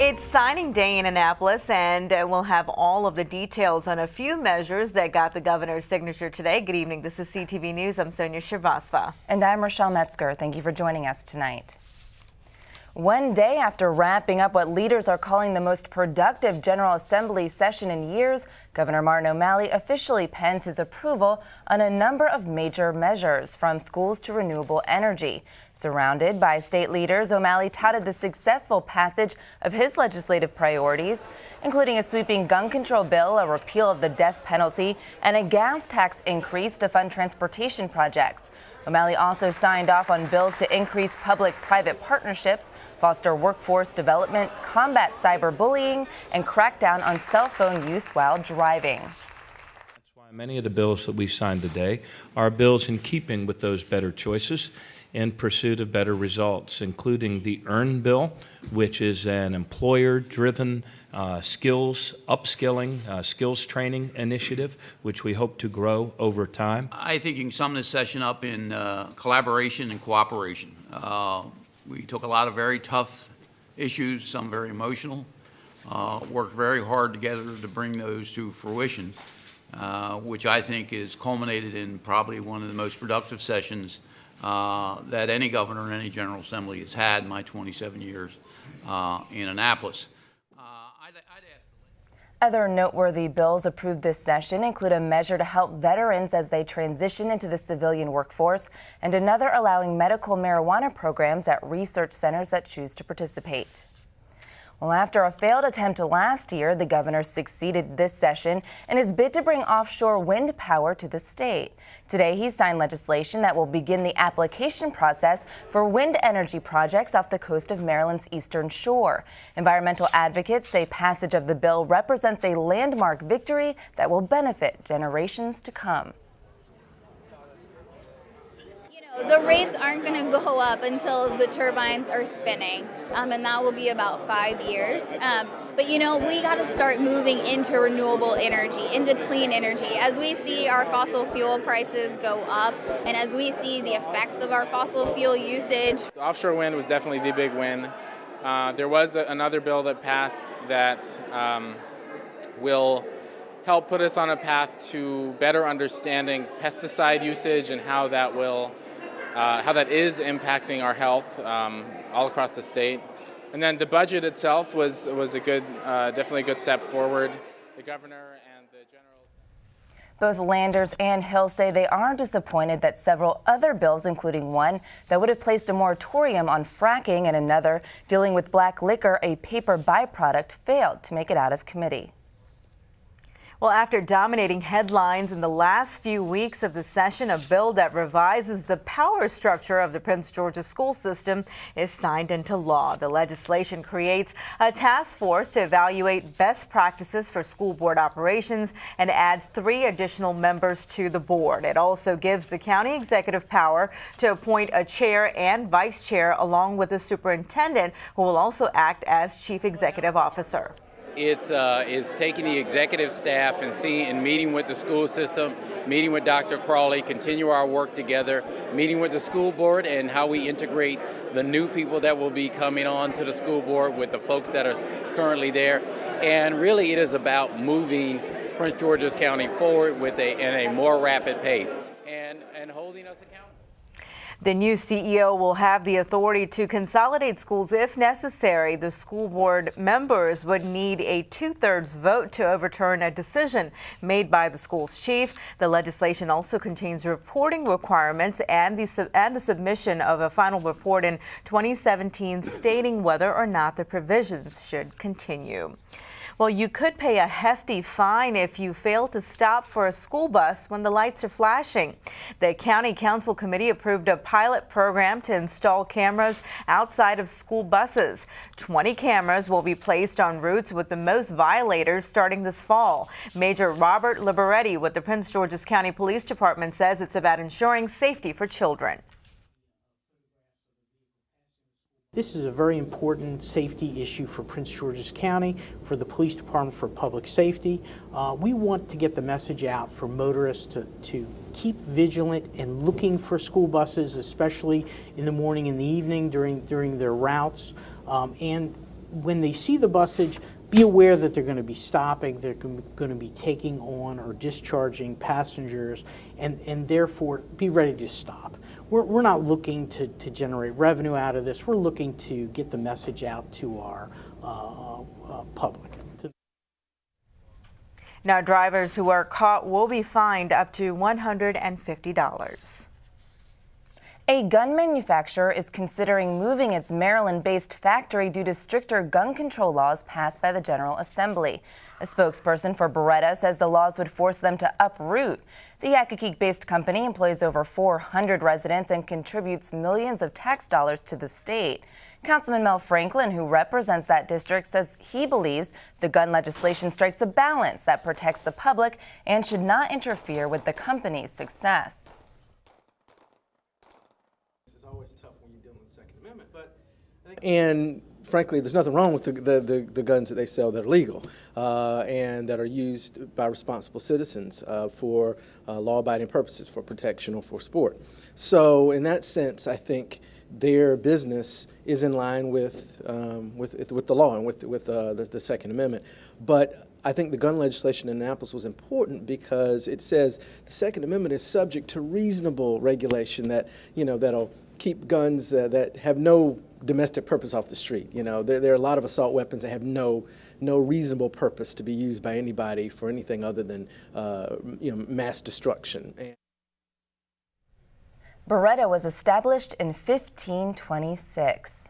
It's signing day in Annapolis, and we'll have all of the details on a few measures that got the governor's signature today. Good evening. This is CTV News. I'm Sonia Shrivastava. And I'm Rochelle Metzger. Thank you for joining us tonight. One day after wrapping up what leaders are calling the most productive General Assembly session in years, Governor Martin O'Malley officially pens his approval on a number of major measures, from schools to renewable energy. Surrounded by state leaders, O'Malley touted the successful passage of his legislative priorities, including a sweeping gun control bill, a repeal of the death penalty, and a gas tax increase to fund transportation projects. O'Malley also signed off on bills to increase public-private partnerships, foster workforce development, combat cyberbullying, and crack down on cell phone use while driving. That's why many of the bills that we signed today are bills in keeping with those better choices in pursuit of better results, including the EARN bill, which is an employer-driven skills upskilling, skills training initiative, which we hope to grow over time. I think you can sum this session up in collaboration and cooperation. We took a lot of very tough issues, some very emotional, worked very hard together to bring those to fruition, which I think is culminated in probably one of the most productive sessions that any governor and any General Assembly has had in my 27 years in Annapolis. Other noteworthy bills approved this session include a measure to help veterans as they transition into the civilian workforce, and another allowing medical marijuana programs at research centers that choose to participate. Well, after a failed attempt last year, the governor succeeded this session in his bid to bring offshore wind power to the state. Today, he signed legislation that will begin the application process for wind energy projects off the coast of Maryland's eastern shore. Environmental advocates say passage of the bill represents a landmark victory that will benefit generations to come. The rates aren't going to go up until the turbines are spinning, and that will be about 5 years. But we got to start moving into renewable energy, into clean energy. As we see our fossil fuel prices go up, and as we see the effects of our fossil fuel usage. Offshore wind was definitely the big win. There was another bill that passed that will help put us on a path to better understanding pesticide usage and how that is impacting our health all across the state. And then the budget itself was a good, definitely a good step forward. The governor and the general. Both Landers and Hill say they are disappointed that several other bills, including one that would have placed a moratorium on fracking and another dealing with black liquor, a paper byproduct, failed to make it out of committee. Well, after dominating headlines in the last few weeks of the session, a bill that revises the power structure of the Prince George's school system is signed into law. The legislation creates a task force to evaluate best practices for school board operations and adds 3 additional members to the board. It also gives the county executive power to appoint a chair and vice chair, along with a superintendent who will also act as chief executive officer. It's taking the executive staff and meeting with the school system, meeting with Dr. Crawley, continue our work together, meeting with the school board and how we integrate the new people that will be coming on to the school board with the folks that are currently there. And really it is about moving Prince George's County forward in a more rapid pace and holding us accountable. The new CEO will have the authority to consolidate schools if necessary. The school board members would need a 2/3 vote to overturn a decision made by the school's chief. The legislation also contains reporting requirements and the submission of a final report in 2017 stating whether or not the provisions should continue. Well, you could pay a hefty fine if you fail to stop for a school bus when the lights are flashing. The County Council Committee approved a pilot program to install cameras outside of school buses. 20 cameras will be placed on routes with the most violators starting this fall. Major Robert Liberetti with the Prince George's County Police Department says it's about ensuring safety for children. This is a very important safety issue for Prince George's County, for the Police Department, for public safety. We want to get the message out for motorists to keep vigilant and looking for school buses, especially in the morning and the evening during their routes, and when they see the busage, be aware that they're going to be stopping, they're going to be taking on or discharging passengers, and therefore be ready to stop. We're not looking to generate revenue out of this. We're looking to get the message out to our public. Now, drivers who are caught will be fined up to $150. A gun manufacturer is considering moving its Maryland-based factory due to stricter gun control laws passed by the General Assembly. A spokesperson for Beretta says the laws would force them to uproot. The Yakakik-based company employs over 400 residents and contributes millions of tax dollars to the state. Councilman Mel Franklin, who represents that district, says he believes the gun legislation strikes a balance that protects the public and should not interfere with the company's success. It's always tough when you're dealing with the Second Amendment, and frankly, there's nothing wrong with the guns that they sell that are legal and that are used by responsible citizens for law-abiding purposes, for protection or for sport. So in that sense, I think their business is in line with the law and with the Second Amendment. But I think the gun legislation in Annapolis was important because it says the Second Amendment is subject to reasonable regulation that, that'll keep guns that have no domestic purpose off the street. There are a lot of assault weapons that have no reasonable purpose to be used by anybody for anything other than mass destruction. Beretta was established in 1526.